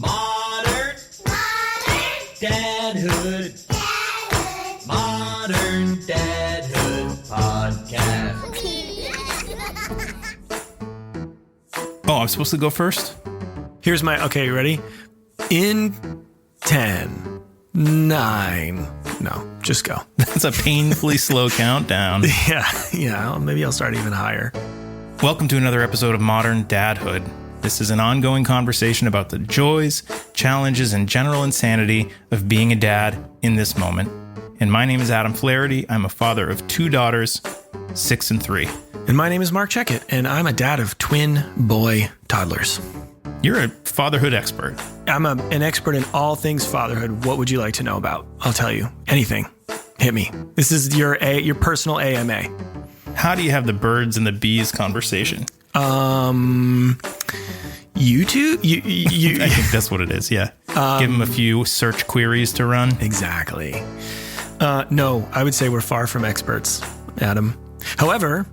Modern Dadhood. Modern Dadhood podcast. Oh, I'm supposed to go first? Here's my, okay, you ready? In 10, 9, no, just go. That's a painfully slow countdown. Yeah, maybe I'll start even higher. Welcome to another episode of Modern Dadhood. This is an ongoing conversation about the joys, challenges, and general insanity of being a dad in this moment. And my name is Adam Flaherty. I'm a father of 2 daughters, 6 and 3. And my name is Mark Checkett, and I'm a dad of twin boy toddlers. You're a fatherhood expert. I'm an expert in all things fatherhood. What would you like to know about? I'll tell you. Anything. Hit me. This is your personal AMA. How do you have the birds and the bees conversation? YouTube? I think that's what it is, yeah. Give them a few search queries to run. Exactly. No, I would say we're far from experts, Adam. However,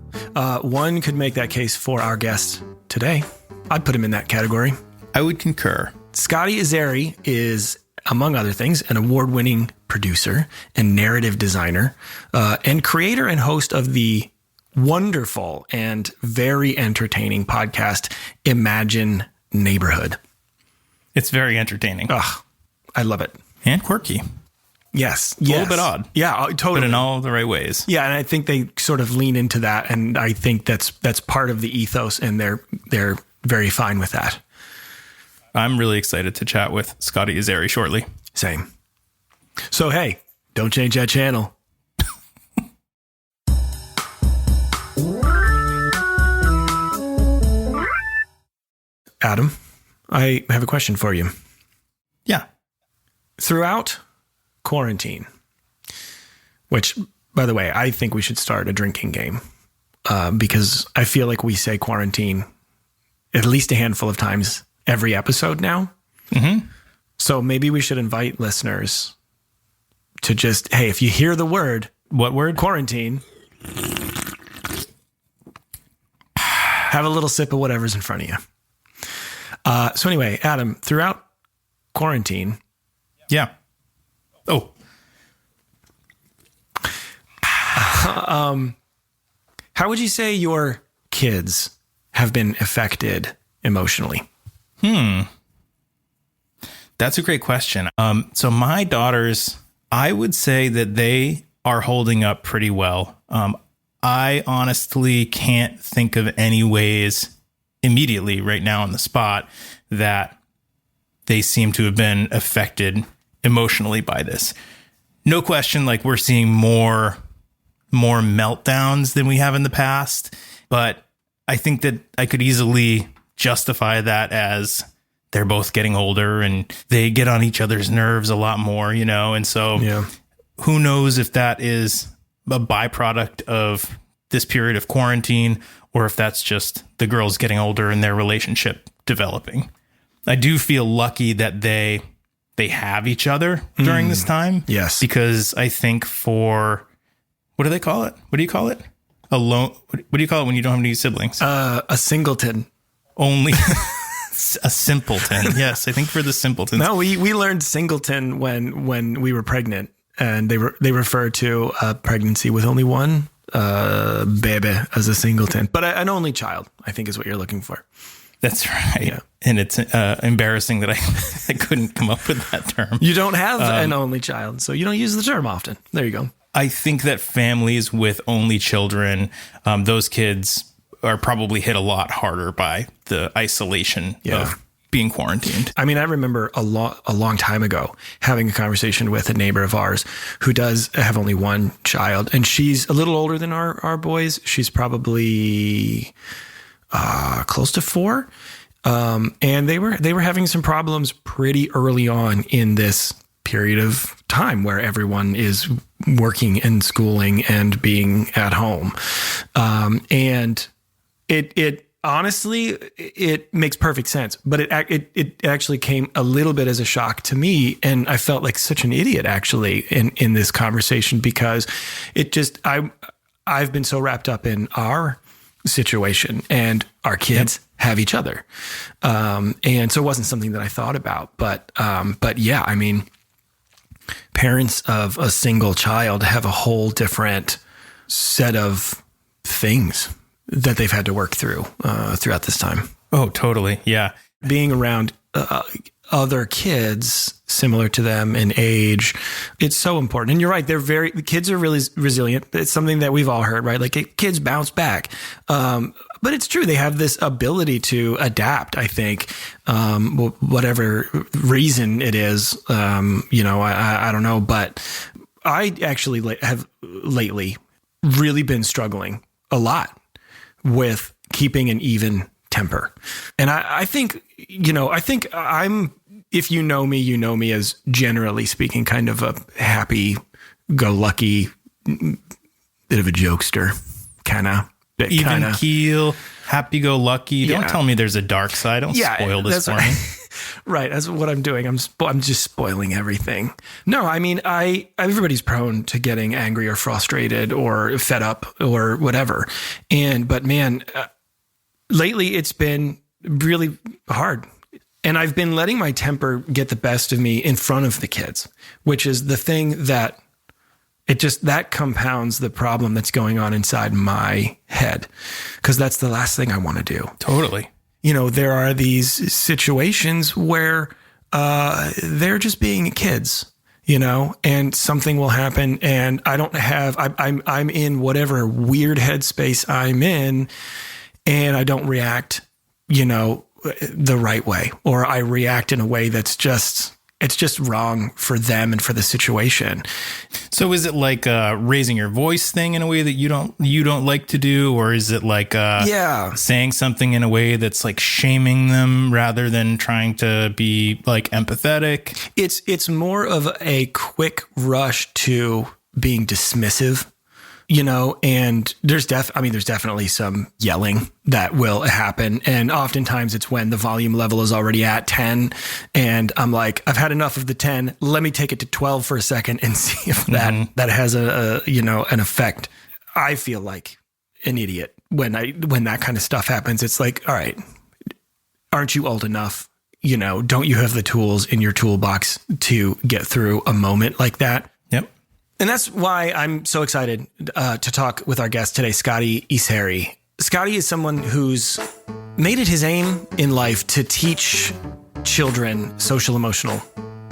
one could make that case for our guest today. I'd put him in that category. I would concur. Scotty Iseri is, among other things, an award-winning producer and narrative designer, and creator and host of the wonderful and very entertaining podcast, Imagine Neighborhood. It's very entertaining. Ugh, I love it. And quirky. Yes. A little bit odd. Yeah, totally. But in all the right ways. Yeah, and I think they sort of lean into that, and I think that's part of the ethos, and they're very fine with that. I'm really excited to chat with Scotty Iseri shortly. Same. So, hey, don't change that channel. Adam, I have a question for you. Yeah. Throughout quarantine, which, by the way, I think we should start a drinking game because I feel like we say quarantine at least a handful of times every episode now. Mm-hmm. So maybe we should invite listeners to just, hey, if you hear the word. What word? Quarantine. Have a little sip of whatever's in front of you. So anyway, Adam, throughout quarantine. Yeah. Oh. How would you say your kids have been affected emotionally? That's a great question. So my daughters, I would say that they are holding up pretty well. I honestly can't think of any ways immediately right now on the spot that they seem to have been affected emotionally by this. No question, like we're seeing more meltdowns than we have in the past, but I think that I could easily justify that as they're both getting older and they get on each other's nerves a lot more, you know? And so Who knows if that is a byproduct of this period of quarantine or if that's just the girls getting older and their relationship developing. I do feel lucky that they have each other during this time. Yes. Because I think for, what do they call it? What do you call it? What do you call it when you don't have any siblings? A singleton. Only a simpleton. Yes, I think for the simpletons. No, we learned singleton when we were pregnant, and they refer to a pregnancy with only one baby as a singleton, but an only child, I think, is what you're looking for. That's right. Yeah. And it's embarrassing that I couldn't come up with that term. You don't have an only child, so you don't use the term often. There you go. I think that families with only children, those kids are probably hit a lot harder by the isolation of being quarantined. I mean, I remember a long time ago having a conversation with a neighbor of ours who does have only one child, and she's a little older than our boys. She's probably close to 4. And they were having some problems pretty early on in this period of time where everyone is working and schooling and being at home. And it honestly, it makes perfect sense, but it actually came a little bit as a shock to me. And I felt like such an idiot actually in this conversation, because I've been so wrapped up in our situation and our kids have each other. And so it wasn't something that I thought about, but yeah, I mean, parents of a single child have a whole different set of things that they've had to work through throughout this time. Oh, totally. Yeah. Being around other kids similar to them in age, it's so important. And you're right. The kids are really resilient. It's something that we've all heard, right? Like kids bounce back. But it's true. They have this ability to adapt, I think, whatever reason it is. I don't know, but I actually have lately really been struggling a lot with keeping an even temper. And I think I'm, if you know me as, generally speaking, kind of a happy-go-lucky, bit of a jokester, kind of. Even keel, happy-go-lucky. Don't tell me there's a dark side. Don't spoil this for me. Right. That's what I'm doing. I'm just spoiling everything. No, I mean, everybody's prone to getting angry or frustrated or fed up or whatever. But man, lately it's been really hard. And I've been letting my temper get the best of me in front of the kids, which is the thing that that compounds the problem that's going on inside my head. Because that's the last thing I want to do. Totally. There are these situations where they're just being kids, and something will happen and I don't have, I'm in whatever weird headspace I'm in, and I don't react, the right way, or I react in a way that's it's just wrong for them and for the situation. So is it like a raising your voice thing in a way that you don't like to do? Or is it like saying something in a way that's like shaming them rather than trying to be like empathetic? It's more of a quick rush to being dismissive, and there's definitely some yelling that will happen. And oftentimes it's when the volume level is already at 10 and I'm like, I've had enough of the 10. Let me take it to 12 for a second and see if that has an effect. I feel like an idiot when that kind of stuff happens. It's like, all right, aren't you old enough? Don't you have the tools in your toolbox to get through a moment like that? Yep. And that's why I'm so excited to talk with our guest today, Scotty Iseri. Scotty is someone who's made it his aim in life to teach children social emotional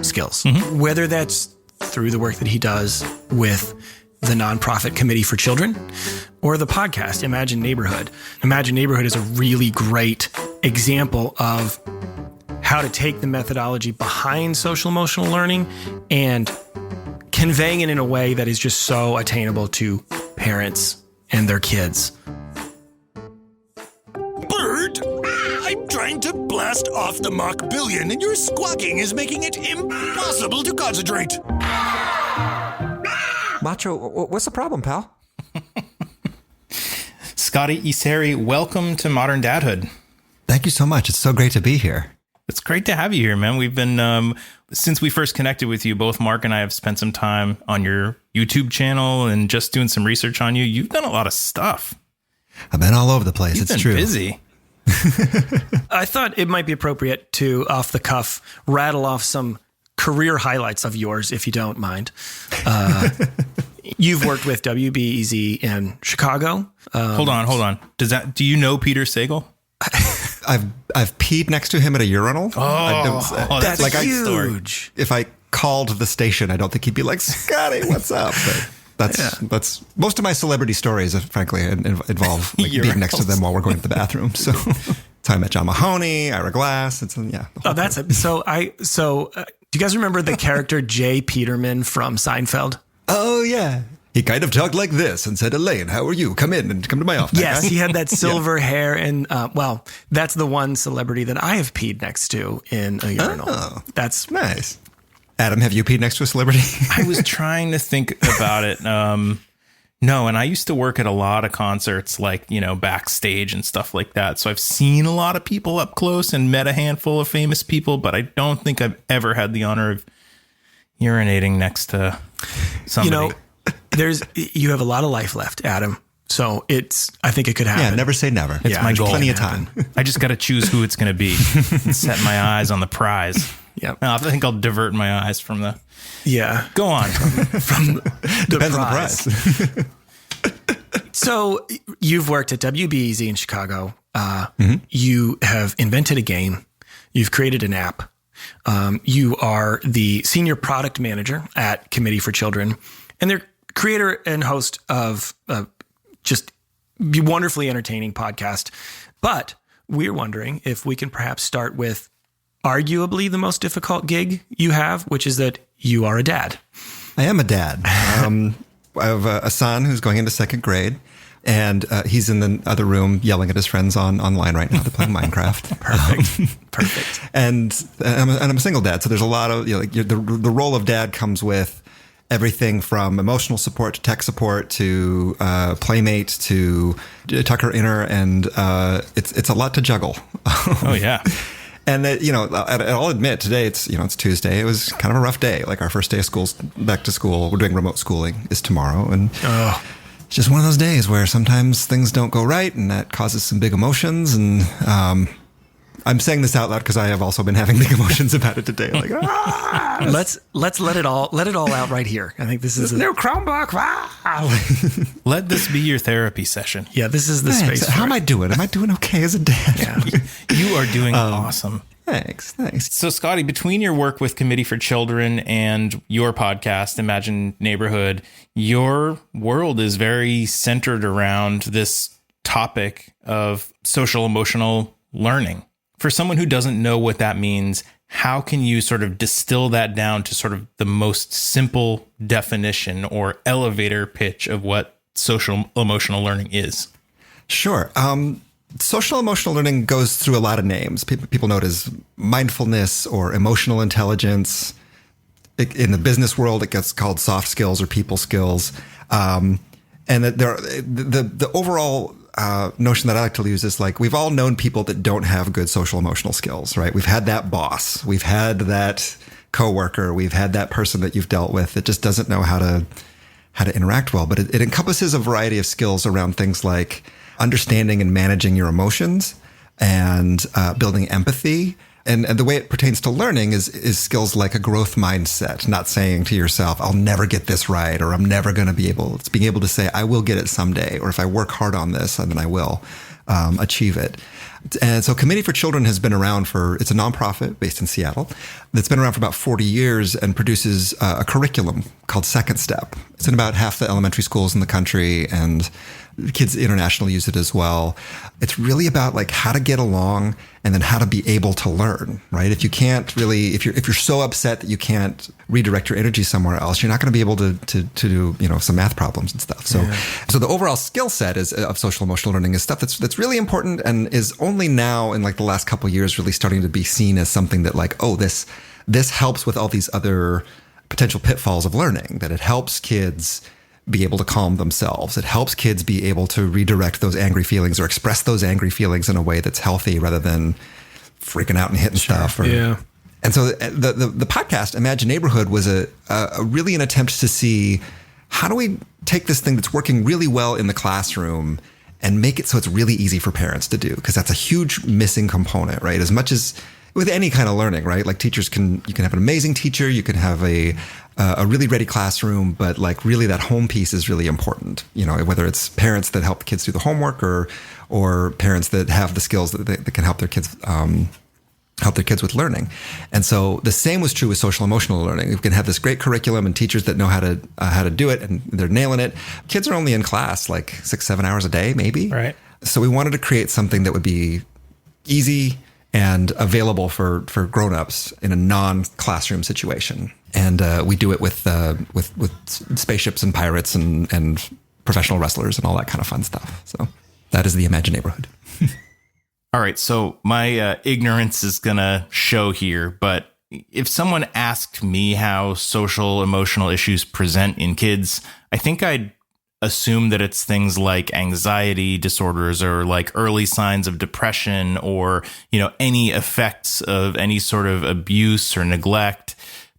skills, whether that's through the work that he does with the nonprofit Committee for Children or the podcast Imagine Neighborhood. Imagine Neighborhood is a really great example of how to take the methodology behind social emotional learning and conveying it in a way that is just so attainable to parents and their kids. Bird, I'm trying to blast off the Mach billion and your squawking is making it impossible to concentrate. Macho, what's the problem, pal? Scotty Iseri, welcome to Modern Dadhood. Thank you so much. It's so great to be here. It's great to have you here, man. We've been, since we first connected with you, both Mark and I have spent some time on your YouTube channel and just doing some research on you. You've done a lot of stuff. I've been all over the place. You've it's been true. Busy. I thought it might be appropriate to, off the cuff, rattle off some career highlights of yours, if you don't mind. You've worked with WBEZ in Chicago. Hold on. Do you know Peter Sagal? I've peed next to him at a urinal. That's like huge. If I called the station, I don't think he'd be like, Scotty, what's up? But that's most of my celebrity stories, frankly, involve like being next to them while we're going to the bathroom. So I met John Mahoney, Ira Glass. It's that's it. So do you guys remember the character Jay Peterman from Seinfeld? Oh yeah. He kind of talked like this and said, Elaine, how are you? Come in and come to my office. Yes, he had that silver hair. And, that's the one celebrity that I have peed next to in a urinal. Oh, that's nice. Adam, have you peed next to a celebrity? I was trying to think about it. No, and I used to work at a lot of concerts, like, backstage and stuff like that. So I've seen a lot of people up close and met a handful of famous people, but I don't think I've ever had the honor of urinating next to somebody. You have a lot of life left, Adam. So I think it could happen. Yeah, never say never. It's my goal. Plenty of time. I just got to choose who it's going to be and set my eyes on the prize. Yeah. I think I'll divert my eyes from the... Yeah. Go on. From the Depends prize. on the prize. So you've worked at WBEZ in Chicago. You have invented a game. You've created an app. You are the senior product manager at Committee for Children, and they're creator and host of just wonderfully entertaining podcast. But we're wondering if we can perhaps start with arguably the most difficult gig you have, which is that you are a dad. I am a dad. I have a son who's going into second grade, and he's in the other room yelling at his friends online right now. They're playing Minecraft. Perfect. And I'm a single dad, so there's a lot of the role of dad comes with everything from emotional support to tech support to playmate to Tucker Inner, and it's a lot to juggle. Oh yeah. And I'll admit today it's Tuesday. It was kind of a rough day. Like our first day of school's back to school. We're doing remote schooling is tomorrow, and it's just one of those days where sometimes things don't go right, and that causes some big emotions. And I'm saying this out loud because I have also been having big emotions about it today. Like, let's let it all out right here. I think this is a new Chromebook. Let this be your therapy session. Yeah, this is the space. How am I doing? Am I doing okay as a dad? Yeah. You are doing awesome. Thanks. So, Scotty, between your work with Committee for Children and your podcast, Imagine Neighborhood, your world is very centered around this topic of social emotional learning. For someone who doesn't know what that means, how can you sort of distill that down to sort of the most simple definition or elevator pitch of what social emotional learning is? Sure. Social emotional learning goes through a lot of names. People know it as mindfulness or emotional intelligence. In the business world, it gets called soft skills or people skills. And the overall notion that I like to use is like, we've all known people that don't have good social emotional skills, right? We've had that boss. We've had that coworker. We've had that person that you've dealt with that just doesn't know how to interact well. But it encompasses a variety of skills around things like understanding and managing your emotions and building empathy. And the way it pertains to learning is skills like a growth mindset, not saying to yourself, I'll never get this right, or I'm never going to be able. It's being able to say, I will get it someday, or if I work hard on this, then I will achieve it. And so Committee for Children has been around it's a nonprofit based in Seattle that's been around for about 40 years and produces a curriculum called Second Step. It's in about half the elementary schools in the country, and kids internationally use it as well. It's really about like how to get along and then how to be able to learn, right? If you can't really, if you're so upset that you can't redirect your energy somewhere else, you're not going to be able to do, some math problems and stuff. So the overall skill set of social emotional learning is stuff that's really important and is only now in like the last couple of years really starting to be seen as something that like, oh, this helps with all these other potential pitfalls of learning, that it helps kids be able to calm themselves. It helps kids be able to redirect those angry feelings or express those angry feelings in a way that's healthy rather than freaking out and hitting stuff. And so the podcast, Imagine Neighborhood, was a really an attempt to see how do we take this thing that's working really well in the classroom and make it so it's really easy for parents to do, because that's a huge missing component, right? As much as with any kind of learning, right? Like you can have an amazing teacher, you can have a really ready classroom, but like really that home piece is really important. Whether it's parents that help the kids do the homework or parents that have the skills that can help their kids with learning. And so the same was true with social emotional learning. We can have this great curriculum and teachers that know how to do it and they're nailing it. Kids are only in class like 6-7 hours a day, maybe. Right. So we wanted to create something that would be easy and available for grown-ups in a non-classroom situation. And we do it with spaceships and pirates and professional wrestlers and all that kind of fun stuff. So that is the Imagine Neighborhood. All right. So my ignorance is going to show here, but if someone asked me how social emotional issues present in kids, I think I'd assume that it's things like anxiety disorders or like early signs of depression or, any effects of any sort of abuse or neglect.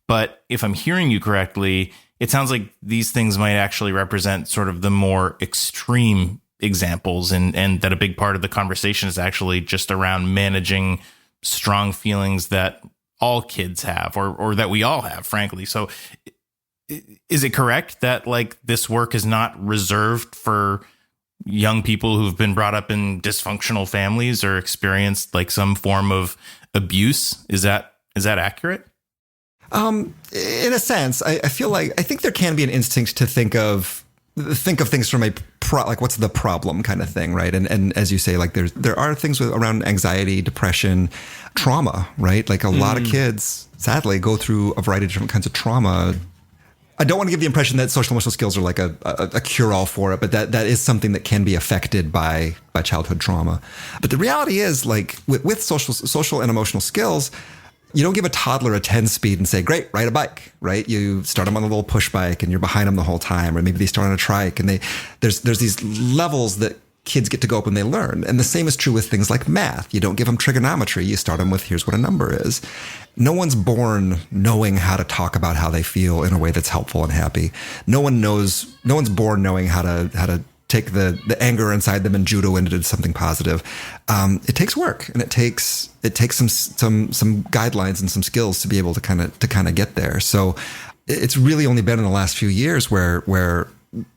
But if I'm hearing you correctly, it sounds like these things might actually represent sort of the more extreme examples, and that a big part of the conversation is actually just around managing strong feelings that all kids have, or that we all have, frankly. So is it correct that like this work is not reserved for young people who've been brought up in dysfunctional families or experienced like some form of abuse? Is that accurate? In a sense, I think there can be an instinct to think of things from like what's the problem kind of thing, right? And as you say, like there are things around anxiety, depression, trauma, right? Like a lot of kids, sadly, go through a variety of different kinds of trauma. I don't want to give the impression that social emotional skills are like a cure-all for it, but that is something that can be affected by childhood trauma. But the reality is, like with social and emotional skills, you don't give a toddler a 10 speed and say, great, ride a bike, right? You start them on a little push bike and you're behind them the whole time. Or maybe they start on a trike, and there's these levels that kids get to go up when they learn. And the same is true with things like math. You don't give them trigonometry. You start them with, here's what a number is. No one's born knowing how to talk about how they feel in a way that's helpful and happy. No one's born knowing how to take the anger inside them and judo into something positive. It takes work, and it takes some guidelines and some skills to be able to kind of get there. So it's really only been in the last few years where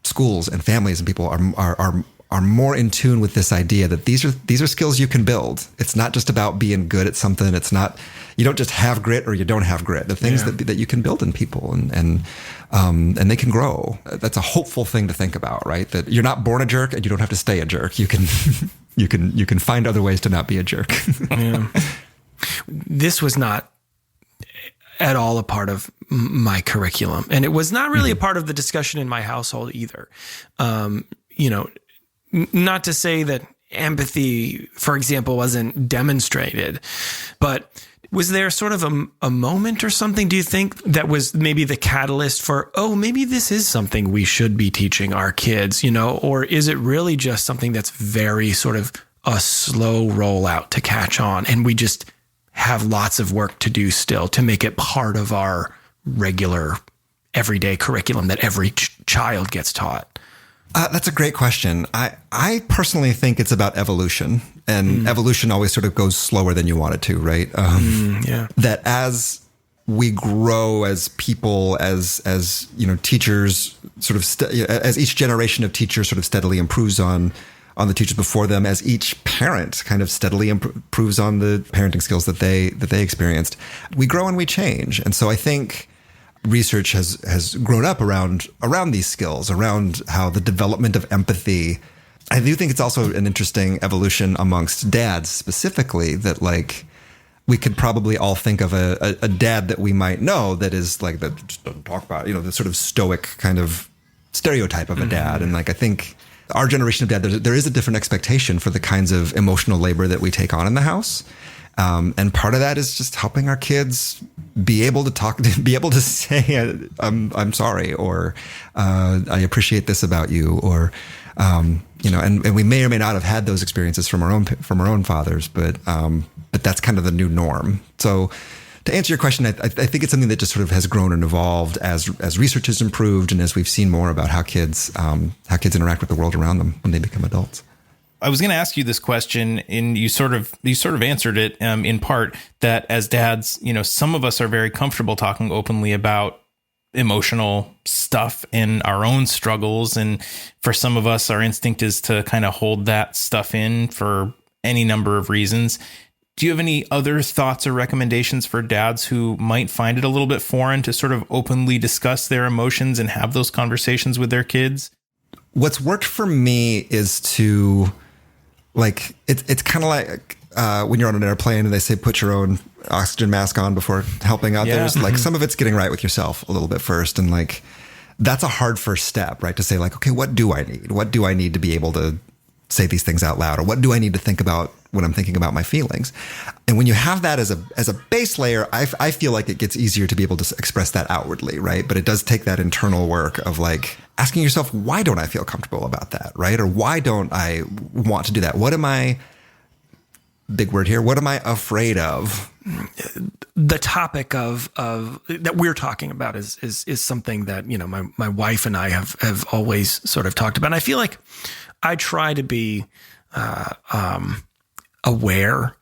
schools and families and people are more in tune with this idea that these are skills you can build. It's not just about being good at something. It's not, you don't just have grit or you don't have grit. The things that you can build in people and they can grow. That's a hopeful thing to think about, right? That you're not born a jerk and you don't have to stay a jerk. You can you can find other ways to not be a jerk. Yeah. This was not at all a part of my curriculum, and it was not really a part of the discussion in my household either. Not to say that empathy, for example, wasn't demonstrated, but was there sort of a moment or something, do you think, that was maybe the catalyst for, maybe this is something we should be teaching our kids, or is it really just something that's very sort of a slow rollout to catch on, and we just have lots of work to do still to make it part of our regular everyday curriculum that every child gets taught? That's a great question. I personally think it's about evolution, and evolution always sort of goes slower than you want it to, right? That as we grow as people, as teachers sort of, as each generation of teachers sort of steadily improves on the teachers before them, as each parent kind of steadily improves on the parenting skills that they experienced, we grow and we change. And so I think research has grown up around these skills, around how the development of empathy. I do think it's also an interesting evolution amongst dads specifically, that like we could probably all think of a dad that we might know that is like, that just doesn't talk about, the sort of stoic kind of stereotype of a dad. And like, I think our generation of dad, there is a different expectation for the kinds of emotional labor that we take on in the house. And part of that is just helping our kids be able to talk, be able to say, I'm sorry, or I appreciate this about you, or and we may or may not have had those experiences from our own fathers, but that's kind of the new norm. So to answer your question, I think it's something that just sort of has grown and evolved as research has improved, and as we've seen more about how kids interact with the world around them when they become adults. I was going to ask you this question, and you sort of answered it in part, that as dads, some of us are very comfortable talking openly about emotional stuff and our own struggles. And for some of us, our instinct is to kind of hold that stuff in for any number of reasons. Do you have any other thoughts or recommendations for dads who might find it a little bit foreign to sort of openly discuss their emotions and have those conversations with their kids? What's worked for me is to, like, it's kind of like when you're on an airplane and they say put your own oxygen mask on before helping others. Yeah. Like some of it's getting right with yourself a little bit first, and like that's a hard first step, right? To say like, okay, what do I need? What do I need to be able to say these things out loud, or what do I need to think about when I'm thinking about my feelings? And when you have that as a base layer, I feel like it gets easier to be able to express that outwardly, right? But it does take that internal work of like asking yourself, why don't I feel comfortable about that, right? Or why don't I want to do that? What am I, big word here, what am I afraid of the topic of that we're talking about is something that, my wife and I have always sort of talked about. And I feel like I try to be aware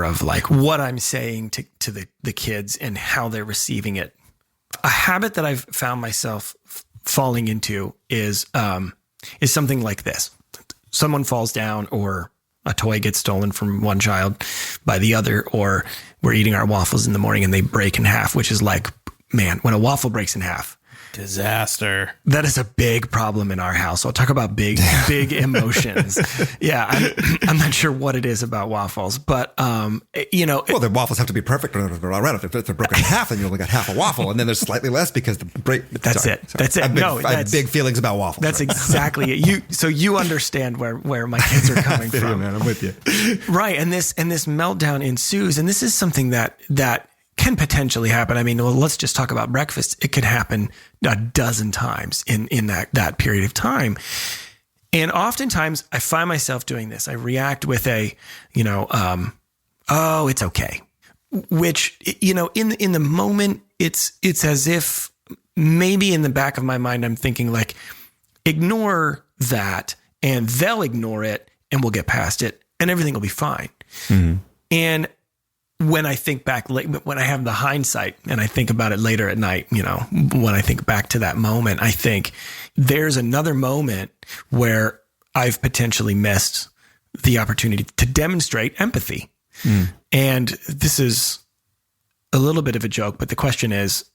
of like what I'm saying to the kids and how they're receiving it. A habit that I've found myself falling into is something like this. Someone falls down, or a toy gets stolen from one child by the other, or we're eating our waffles in the morning and they break in half, which is like, man, when a waffle breaks in half, disaster. That is a big problem in our house. I'll talk about big emotions. Yeah. I'm not sure what it is about waffles, but, well, the waffles have to be perfect all around. If they're broken in half, then you only got half a waffle, and then there's slightly less because the break. That's it. That's it. I have big feelings about waffles. That's exactly it. So you understand where my kids are coming from. Man, I'm with you. Right. And this meltdown ensues. And this is something that can potentially happen. I mean, well, let's just talk about breakfast. It could happen a dozen times in that period of time. And oftentimes I find myself doing this. I react with oh, it's okay. Which, in the moment, it's as if maybe in the back of my mind, I'm thinking like, ignore that and they'll ignore it and we'll get past it and everything will be fine. Mm-hmm. And when I think back, when I have the hindsight and I think about it later at night, when I think back to that moment, I think there's another moment where I've potentially missed the opportunity to demonstrate empathy. Mm. And this is a little bit of a joke, but the question is,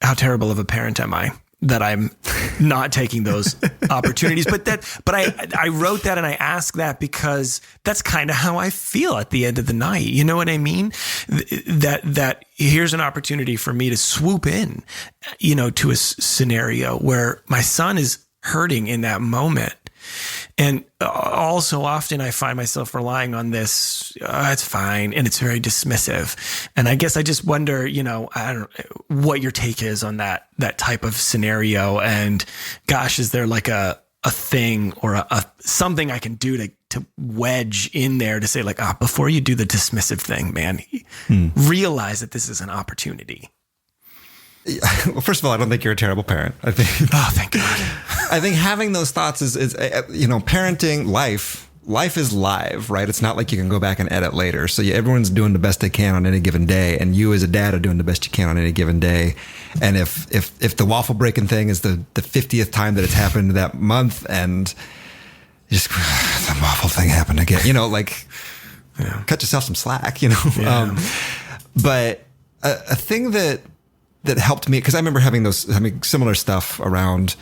how terrible of a parent am I that I'm not taking those opportunities? But I wrote that and I asked that because that's kind of how I feel at the end of the night. You know what I mean? That here's an opportunity for me to swoop in, to a scenario where my son is hurting in that moment. And also often I find myself relying on this, it's fine. And it's very dismissive. And I guess I just wonder, I don't know what your take is on that type of scenario. And gosh, is there like a thing or a something I can do to wedge in there to say like, before you do the dismissive thing, man, realize that this is an opportunity. Well, first of all, I don't think you're a terrible parent. I think. Oh, thank God. I think having those thoughts is parenting life is live, right? It's not like you can go back and edit later. So everyone's doing the best they can on any given day, and you as a dad are doing the best you can on any given day. And if the waffle breaking thing is the 50th time that it's happened that month, and just the waffle thing happened again, cut yourself some slack, Yeah. But a thing that helped me, because I remember having similar stuff around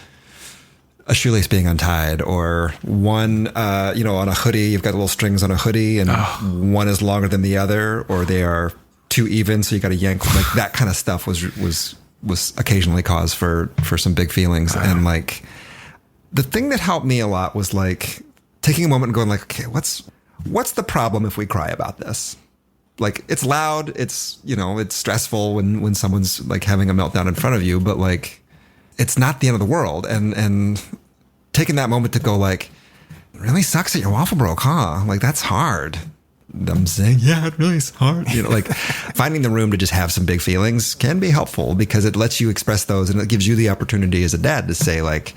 a shoelace being untied, or one, on a hoodie, you've got little strings on a hoodie and one is longer than the other, or they are too even. So you got to yank, like that kind of stuff was occasionally cause for some big feelings. And like the thing that helped me a lot was like taking a moment and going like, okay, what's the problem if we cry about this? Like it's loud, it's stressful when someone's like having a meltdown in front of you, but like it's not the end of the world. And taking that moment to go like, it really sucks that your waffle broke, huh? Like that's hard. I'm saying, yeah, it really is hard. Like finding the room to just have some big feelings can be helpful because it lets you express those, and it gives you the opportunity as a dad to say like,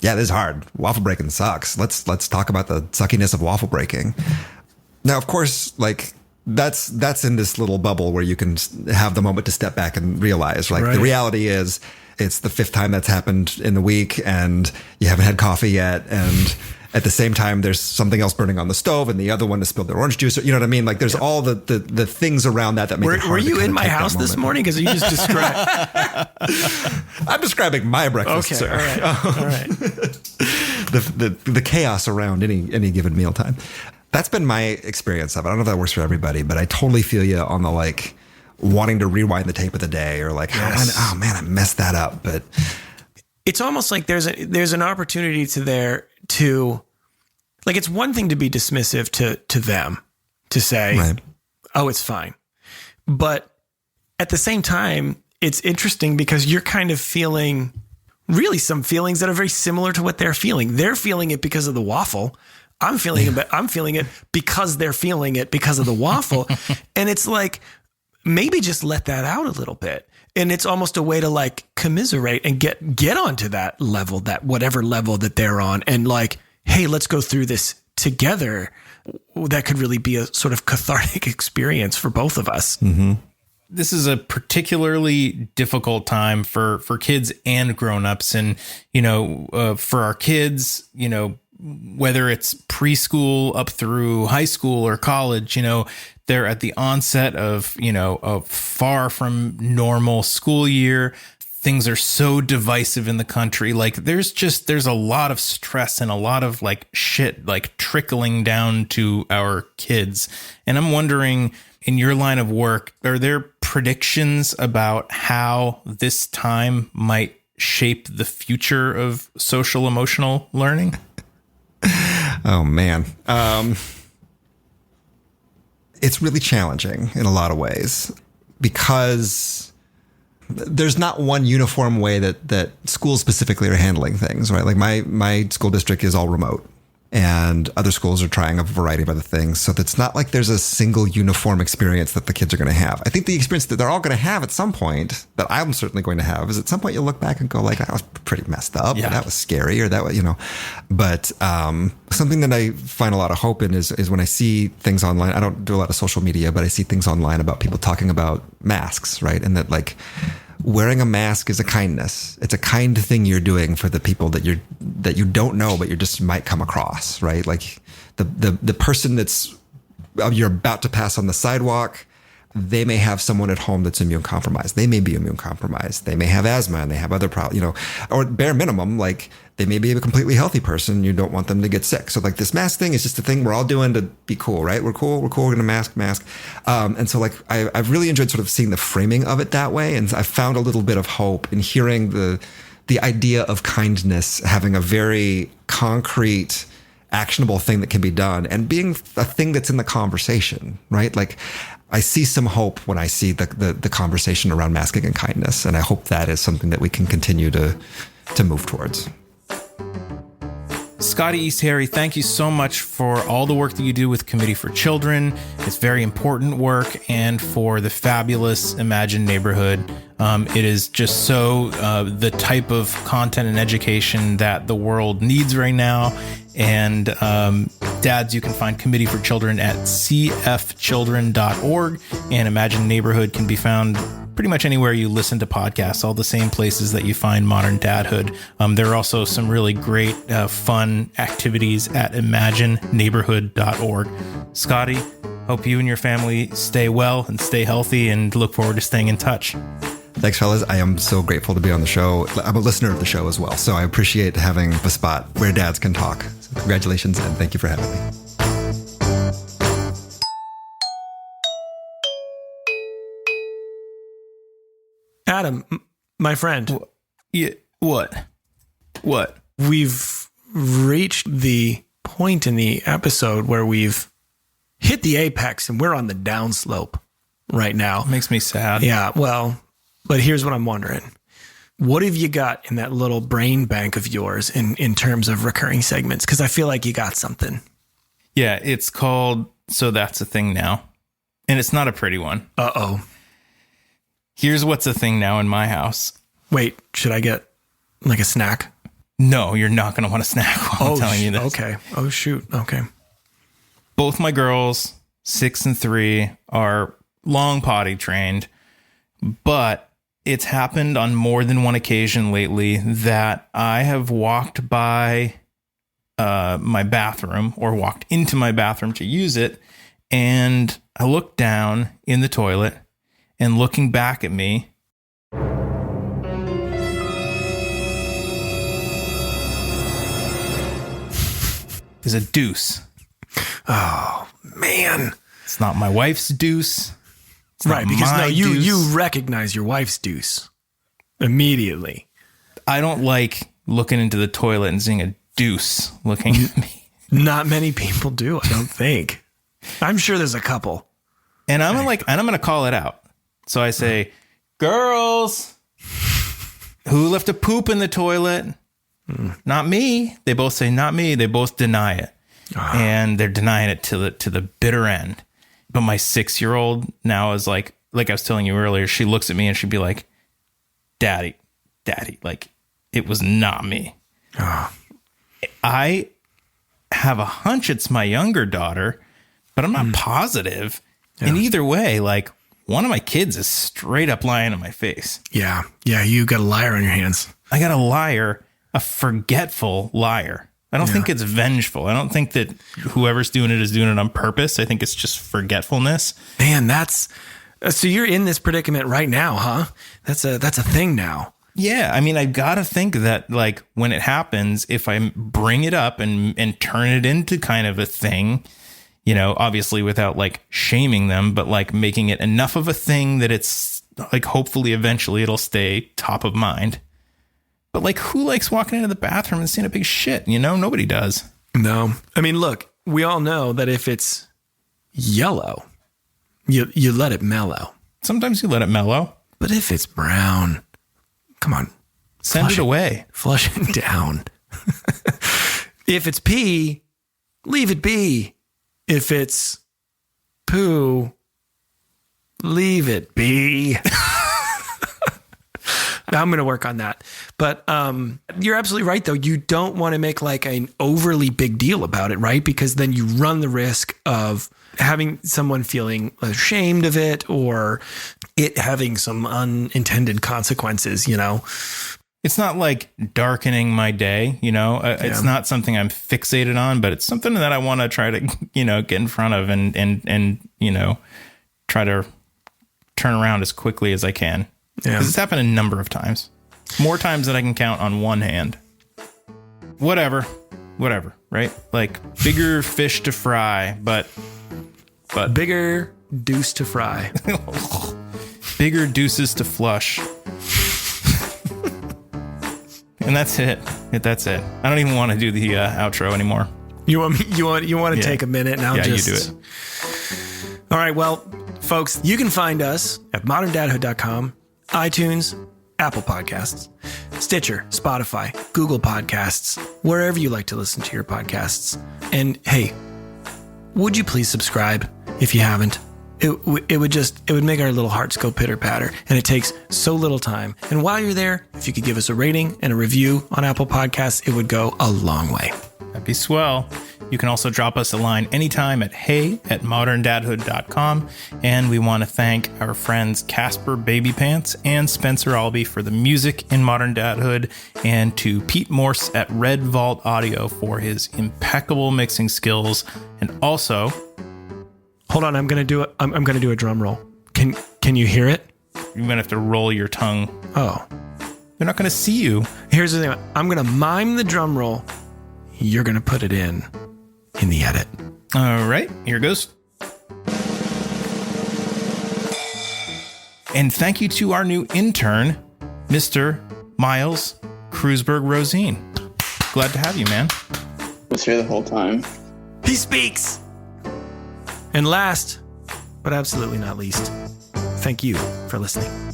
yeah, this is hard. Waffle breaking sucks. Let's talk about the suckiness of waffle breaking. Now, of course, like that's in this little bubble where you can have the moment to step back and realize, like, right. The reality is it's the 5th time that's happened in the week and you haven't had coffee yet. And at the same time, there's something else burning on the stove and the other one has spilled their orange juice. You know what I mean? Like there's all the things around that make it hard. Were you in my house this morning? Because you just described. I'm describing my breakfast, sir. All right. The chaos around any given mealtime. That's been my experience of it. I don't know if that works for everybody, but I totally feel you on the like wanting to rewind the tape of the day, or like, yes. Oh man, I messed that up. But it's almost like there's an opportunity to like, it's one thing to be dismissive to them, to say, right. Oh, it's fine. But at the same time, it's interesting because you're kind of feeling really some feelings that are very similar to what they're feeling. They're feeling it because of the waffle. I'm feeling it because they're feeling it because of the waffle. And it's like, maybe just let that out a little bit. And it's almost a way to like commiserate and get onto that level, that whatever level that they're on. And like, hey, let's go through this together. That could really be a sort of cathartic experience for both of us. Mm-hmm. This is a particularly difficult time for kids and grownups. And, for our kids, whether it's preschool up through high school or college, they're at the onset of, a far from normal school year. Things are so divisive in the country. Like there's a lot of stress and a lot of like shit, like trickling down to our kids. And I'm wondering, in your line of work, are there predictions about how this time might shape the future of social emotional learning? Oh, man. It's really challenging in a lot of ways because there's not one uniform way that schools specifically are handling things, right? Like my school district is all remote and other schools are trying a variety of other things. So it's not like there's a single uniform experience that the kids are going to have. I think the experience that they're all going to have at some point, that I'm certainly going to have, is at some point you'll look back and go like, that was pretty messed up. Yeah. Or that was scary, or that was, but something that I find a lot of hope in is when I see things online. I don't do a lot of social media, but I see things online about people talking about masks, right? And that like, wearing a mask is a kindness. It's a kind thing you're doing for the people that you don't know, but you just might come across, right? Like the person you're about to pass on the sidewalk, they may have someone at home that's immune compromised. They may be immune compromised. They may have asthma and they have other problems, or bare minimum, like they may be a completely healthy person. You don't want them to get sick. So like this mask thing is just a thing we're all doing to be cool, right? We're cool. We're going to mask. And so like, I've really enjoyed sort of seeing the framing of it that way. And I found a little bit of hope in hearing the idea of kindness having a very concrete, actionable thing that can be done and being a thing that's in the conversation, right? Like I see some hope when I see the conversation around masking and kindness. And I hope that is something that we can continue to move towards. Scotty Iseri, thank you so much for all the work that you do with Committee for Children. It's very important work, and for the fabulous Imagine Neighborhood. It is just so the type of content and education that the world needs right now. And dads, you can find Committee for Children at cfchildren.org, and Imagine Neighborhood can be found pretty much anywhere you listen to podcasts, all the same places that you find Modern Dadhood. There are also some really great, fun activities at imagineneighborhood.org. Scotty, hope you and your family stay well and stay healthy, and look forward to staying in touch. Thanks, fellas. I am so grateful to be on the show. I'm a listener of the show as well, so I appreciate having a spot where dads can talk. So congratulations, and thank you for having me. Adam, my friend. Yeah, what? We've reached the point in the episode where we've hit the apex and we're on the downslope right now. Makes me sad. Yeah, well, but here's what I'm wondering. What have you got in that little brain bank of yours in terms of recurring segments? Because I feel like you got something. Yeah, it's called So That's a Thing Now. And it's not a pretty one. Uh-oh. Here's what's a thing now in my house. Wait, should I get like a snack? No, you're not going to want a snack while I'm telling you this. Okay. Oh, shoot. Okay. Both my girls, 6 and 3, are long potty trained, but it's happened on more than one occasion lately that I have walked by my bathroom or walked into my bathroom to use it, and I looked down in the toilet, and looking back at me is a deuce. Oh, man. It's not my wife's deuce. It's right, because no, you deuce. recognize your wife's deuce immediately. I don't like looking into the toilet and seeing a deuce looking at me. Not many people do, I don't think. I'm sure there's a couple. And I'm going to call it out. So I say, girls, who left a poop in the toilet? Not me. They both say, not me. They both deny it. and they're denying it to the bitter end. But my 6-year-old now is like I was telling you earlier, she looks at me and she'd be like, Daddy, like, it was not me. I have a hunch it's my younger daughter, but I'm not positive. Yeah. And either way, like, one of my kids is straight up lying in my face. Yeah. Yeah. You got a liar on your hands. I got a liar, a forgetful liar. I don't think it's vengeful. I don't think that whoever's doing it is doing it on purpose. I think it's just forgetfulness. Man, so you're in this predicament right now, huh? That's a thing now. Yeah. I mean, I've got to think that, like, when it happens, if I bring it up and turn it into kind of a thing, you know, obviously without like shaming them, but like making it enough of a thing that it's like, hopefully eventually it'll stay top of mind. But like, who likes walking into the bathroom and seeing a big shit? You know, nobody does. No. I mean, look, we all know that if it's yellow, you let it mellow. Sometimes you let it mellow. But if it's brown, come on. Send it away. Flush it down. If it's pee, leave it be. If it's poo, leave it be. I'm going to work on that. But you're absolutely right, though. You don't want to make like an overly big deal about it, right? Because then you run the risk of having someone feeling ashamed of it or it having some unintended consequences, you know? It's not like darkening my day, you know? It's not something I'm fixated on, but it's something that I want to try to, you know, get in front of and you know, try to turn around as quickly as I can. Yeah. Because it's happened a number of times. More times than I can count on one hand. Whatever, right? Like, bigger fish to fry, but bigger deuce to fry. Bigger deuces to flush. And that's it. That's it. I don't even want to do the outro anymore. You want to take a minute and I'll just... you do it. All right, well, folks, you can find us at moderndadhood.com, iTunes, Apple Podcasts, Stitcher, Spotify, Google Podcasts, wherever you like to listen to your podcasts. And hey, would you please subscribe if you haven't? It would make our little hearts go pitter patter, and it takes so little time. And while you're there, if you could give us a rating and a review on Apple Podcasts, it would go a long way. That'd be swell. You can also drop us a line anytime at hey@moderndadhood.com. And we want to thank our friends Casper Babypants and Spencer Albee for the music in Modern Dadhood, and to Pete Morse at Red Vault Audio for his impeccable mixing skills. And also, hold on, I'm gonna do a drum roll. Can you hear it? You're gonna have to roll your tongue. Oh, they're not gonna see you. Here's the thing. I'm gonna mime the drum roll. You're gonna put it in the edit. All right, here goes. And thank you to our new intern, Mr. Miles Kreuzberg Rosine. Glad to have you, man. I was here the whole time. He speaks. And last, but absolutely not least, thank you for listening.